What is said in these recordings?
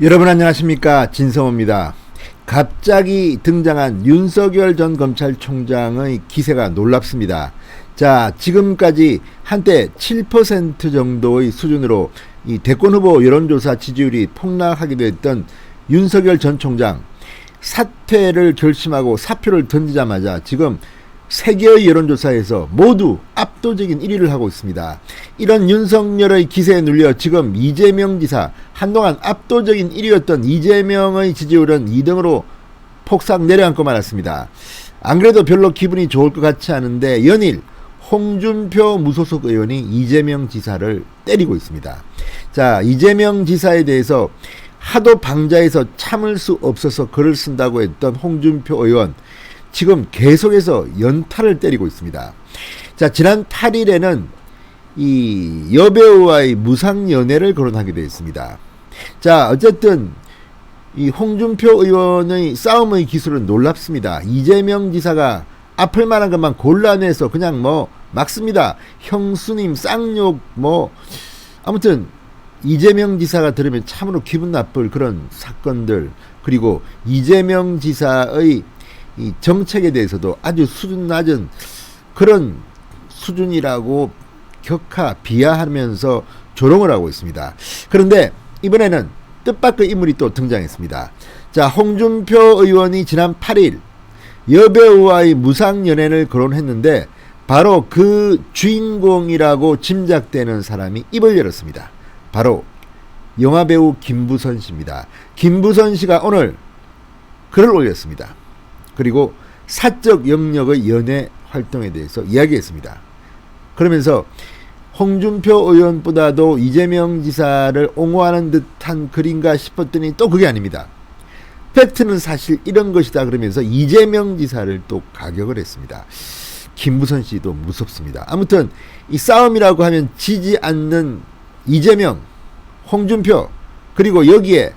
여러분 안녕하십니까, 진성호입니다. 갑자기 등장한 윤석열 전 검찰총장의 기세가 놀랍습니다. 자, 지금까지 한때 7% 정도의 수준으로 이 대권 후보 여론조사 지지율이 폭락하기도 했던 윤석열 전 총장, 사퇴를 결심하고 사표를 던지자마자 지금 세계의 여론조사에서 모두 압도적인 1위를 하고 있습니다. 이런 윤석열의 기세에 눌려 지금 이재명 지사, 한동안 압도적인 1위였던 이재명의 지지율은 2등으로 폭삭 내려앉고 말았습니다. 안 그래도 별로 기분이 좋을 것 같지 않은데 연일 홍준표 무소속 의원이 이재명 지사를 때리고 있습니다. 자, 이재명 지사에 대해서 하도 방자에서 참을 수 없어서 글을 쓴다고 했던 홍준표 의원, 지금 계속해서 연타를 때리고 있습니다. 자, 지난 8일에는 이 여배우와의 무상연애를 거론하게 되어 있습니다. 자, 어쨌든 이 홍준표 의원의 싸움의 기술은 놀랍습니다. 이재명 지사가 아플 만한 것만 골라내서 그냥 막 씁니다. 형수님 쌍욕 아무튼 이재명 지사가 들으면 참으로 기분 나쁠 그런 사건들, 그리고 이재명 지사의 이 정책에 대해서도 아주 수준 낮은 그런 수준이라고 비하하면서 조롱을 하고 있습니다. 그런데 이번에는 뜻밖의 인물이 또 등장했습니다. 자, 홍준표 의원이 지난 8일 여배우와의 무상연애를 거론했는데 바로 그 주인공이라고 짐작되는 사람이 입을 열었습니다. 바로 영화배우 김부선 씨입니다. 김부선 씨가 오늘 글을 올렸습니다. 그리고 사적 영역의 연애 활동에 대해서 이야기했습니다. 그러면서 홍준표 의원보다도 이재명 지사를 옹호하는 듯한 글인가 싶었더니 또 그게 아닙니다. 팩트는 사실 이런 것이다 그러면서 이재명 지사를 또 가격을 했습니다. 김부선 씨도 무섭습니다. 아무튼 이 싸움이라고 하면 지지 않는 이재명, 홍준표, 그리고 여기에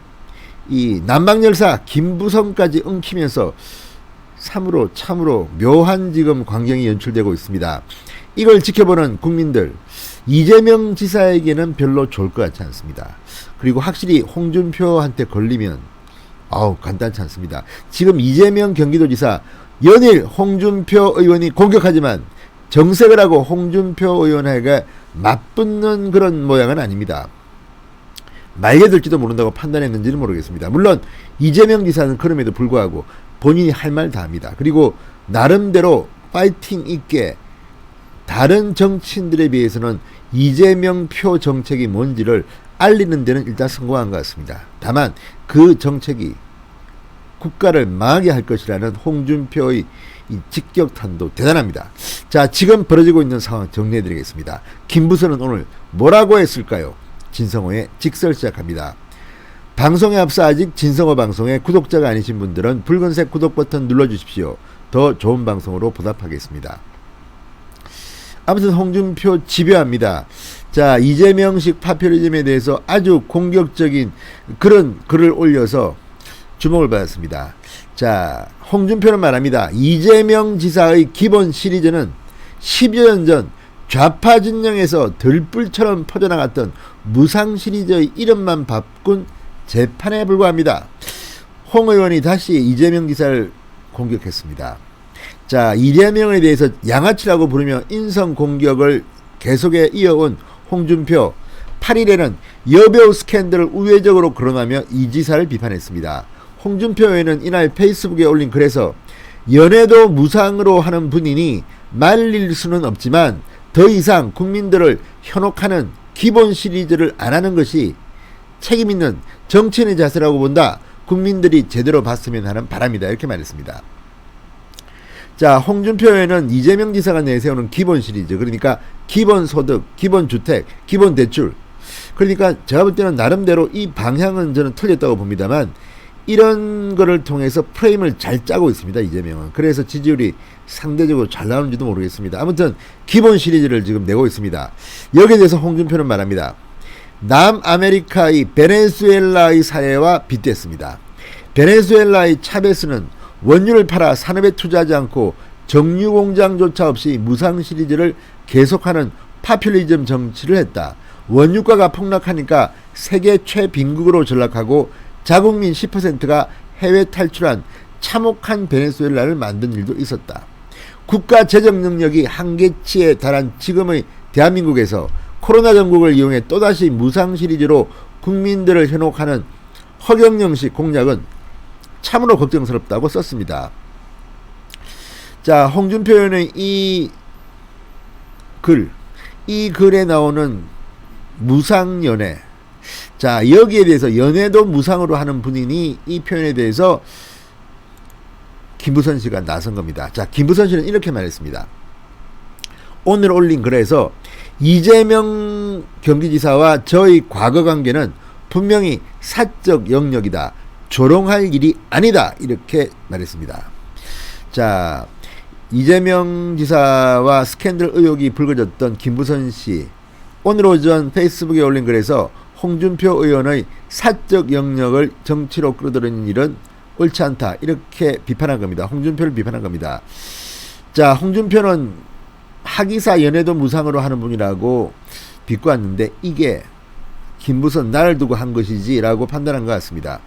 이 남방열사 김부선까지 엉키면서 참으로 묘한 지금 광경이 연출되고 있습니다. 이걸 지켜보는 국민들, 이재명 지사에게는 별로 좋을 것 같지 않습니다. 그리고 확실히 홍준표한테 걸리면 간단치 않습니다. 지금 이재명 경기도지사 연일 홍준표 의원이 공격하지만 정색을 하고 홍준표 의원에게 맞붙는 그런 모양은 아닙니다. 말게 될지도 모른다고 판단했는지는 모르겠습니다. 물론 이재명 지사는 그럼에도 불구하고 본인이 할 말 다 합니다. 그리고 나름대로 파이팅 있게 다른 정치인들에 비해서는 이재명 표 정책이 뭔지를 알리는 데는 일단 성공한 것 같습니다. 다만 그 정책이 국가를 망하게 할 것이라는 홍준표의 이 직격탄도 대단합니다. 자, 지금 벌어지고 있는 상황 정리해드리겠습니다. 김부선은 오늘 뭐라고 했을까요? 진성호의 직설 시작합니다. 방송에 앞서 아직 진성호 방송의 구독자가 아니신 분들은 붉은색 구독 버튼 눌러주십시오. 더 좋은 방송으로 보답하겠습니다. 아무튼 홍준표 집요합니다. 자, 이재명식 파퓰리즘에 대해서 아주 공격적인 그런 글을 올려서 주목을 받았습니다. 자, 홍준표는 말합니다. 이재명 지사의 기본 시리즈는 10여 년 전 좌파 진영에서 들불처럼 퍼져나갔던 무상 시리즈의 이름만 바꾼 재판에 불과합니다. 홍 의원이 다시 이재명 지사를 공격했습니다. 자, 이재명에 대해서 양아치라고 부르며 인성 공격을 계속해 이어온 홍준표, 8일에는 여배우 스캔들을 우회적으로 거론하며 이 지사를 비판했습니다. 홍준표 의원은 이날 페이스북에 올린 글에서 연애도 무상으로 하는 분이니 말릴 수는 없지만 더 이상 국민들을 현혹하는 기본 시리즈를 안 하는 것이 책임있는 정치인의 자세라고 본다. 국민들이 제대로 봤으면 하는 바람이다. 이렇게 말했습니다. 자, 홍준표 의원은 이재명 지사가 내세우는 기본 시리즈, 그러니까 기본소득, 기본주택, 기본대출, 그러니까 제가 볼 때는 나름대로 이 방향은 저는 틀렸다고 봅니다만 이런 거를 통해서 프레임을 잘 짜고 있습니다. 이재명은. 그래서 지지율이 상대적으로 잘 나오는지도 모르겠습니다. 아무튼 기본 시리즈를 지금 내고 있습니다. 여기에 대해서 홍준표는 말합니다. 남아메리카의 베네수엘라의 사례와 빗댔습니다. 베네수엘라의 차베스는 원유를 팔아 산업에 투자하지 않고 정유공장조차 없이 무상 시리즈를 계속하는 파퓰리즘 정치를 했다. 원유가가 폭락하니까 세계 최빈국으로 전락하고 자국민 10%가 해외 탈출한 참혹한 베네수엘라를 만든 일도 있었다. 국가 재정 능력이 한계치에 달한 지금의 대한민국에서 코로나 전국을 이용해 또다시 무상 시리즈로 국민들을 현혹하는 허경영식 공약은 참으로 걱정스럽다고 썼습니다. 자, 홍준표 의원의 이 글에 나오는 무상연애. 자, 여기에 대해서 연애도 무상으로 하는 분이니 이 표현에 대해서 김부선 씨가 나선 겁니다. 자, 김부선 씨는 이렇게 말했습니다. 오늘 올린 글에서 이재명 경기지사와 저의 과거 관계는 분명히 사적 영역이다. 조롱할 일이 아니다. 이렇게 말했습니다. 자, 이재명 지사와 스캔들 의혹이 불거졌던 김부선 씨, 오늘 오전 페이스북에 올린 글에서 홍준표 의원의 사적 영역을 정치로 끌어들이는 일은 옳지 않다. 이렇게 비판한 겁니다. 홍준표를 비판한 겁니다. 자, 홍준표는 하기사 연애도 무상으로 하는 분이라고 비꼬았는데 이게 김부선 나를 두고 한 것이지 라고 판단한 것 같습니다.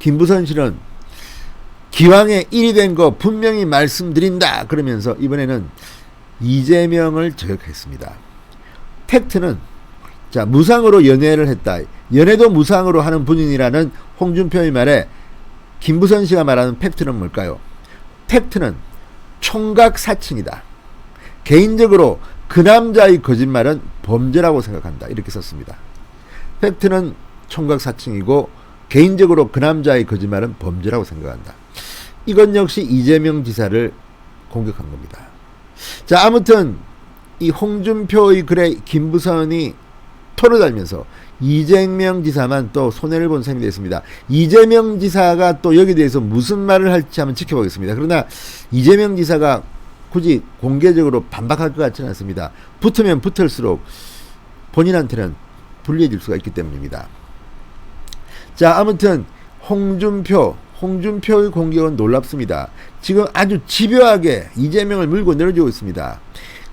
김부선 씨는 기왕에 일이 된 거 분명히 말씀드린다 그러면서 이번에는 이재명을 저격했습니다. 팩트는 자, 무상으로 연애를 했다. 연애도 무상으로 하는 분이라는 홍준표의 말에 김부선 씨가 말하는 팩트는 뭘까요? 팩트는 총각 사칭이다. 개인적으로 그 남자의 거짓말은 범죄라고 생각한다. 이렇게 썼습니다. 팩트는 총각 사칭이고 개인적으로 그 남자의 거짓말은 범죄라고 생각한다. 이건 역시 이재명 지사를 공격한 겁니다. 자, 아무튼 이 홍준표의 글에 김부선이 토를 달면서 이재명 지사만 또 손해를 본 셈이 됐습니다. 이재명 지사가 또 여기에 대해서 무슨 말을 할지 한번 지켜보겠습니다. 그러나 이재명 지사가 굳이 공개적으로 반박할 것 같지는 않습니다. 붙으면 붙을수록 본인한테는 불리해질 수가 있기 때문입니다. 자, 아무튼 홍준표의 공격은 놀랍습니다. 지금 아주 집요하게 이재명을 물고 늘어지고 있습니다.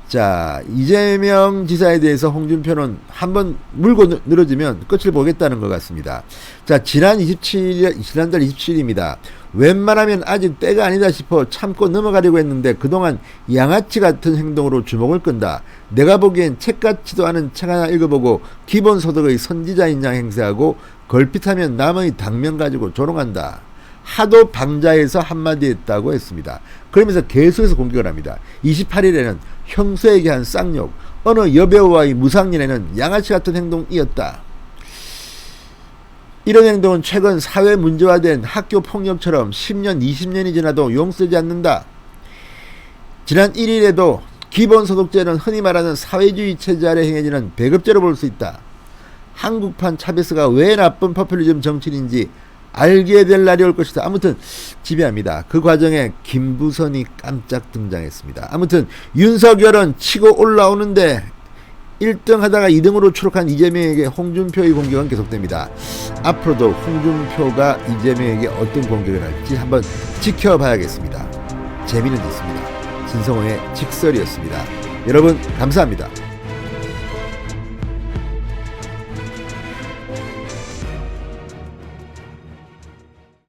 자, 이재명 지사에 대해서 홍준표는 한번 물고 늘어지면 끝을 보겠다는 것 같습니다. 자, 지난달 27일입니다. 웬만하면 아직 때가 아니다 싶어 참고 넘어가려고 했는데 그동안 양아치 같은 행동으로 주목을 끈다. 내가 보기엔 책 같지도 않은 책 하나 읽어보고 기본소득의 선지자인 양 행세하고 걸핏하면 남의 당면 가지고 조롱한다. 하도 방자해서 한마디 했다고 했습니다. 그러면서 계속해서 공격을 합니다. 28일에는 형수에게 한 쌍욕, 어느 여배우와의 무상연애는 양아치 같은 행동이었다. 이런 행동은 최근 사회 문제화된 학교 폭력처럼 10년, 20년이 지나도 용서되지 않는다. 지난 1일에도 기본소득제는 흔히 말하는 사회주의 체제 아래 행해지는 배급제로 볼 수 있다. 한국판 차베스가 왜 나쁜 포퓰리즘 정치인인지 알게 될 날이 올 것이다. 아무튼 지배합니다. 그 과정에 김부선이 깜짝 등장했습니다. 아무튼 윤석열은 치고 올라오는데 1등 하다가 2등으로 추락한 이재명에게 홍준표의 공격은 계속됩니다. 앞으로도 홍준표가 이재명에게 어떤 공격을 할지 한번 지켜봐야겠습니다. 재미는 있습니다. 진성호의 직설이었습니다. 여러분 감사합니다.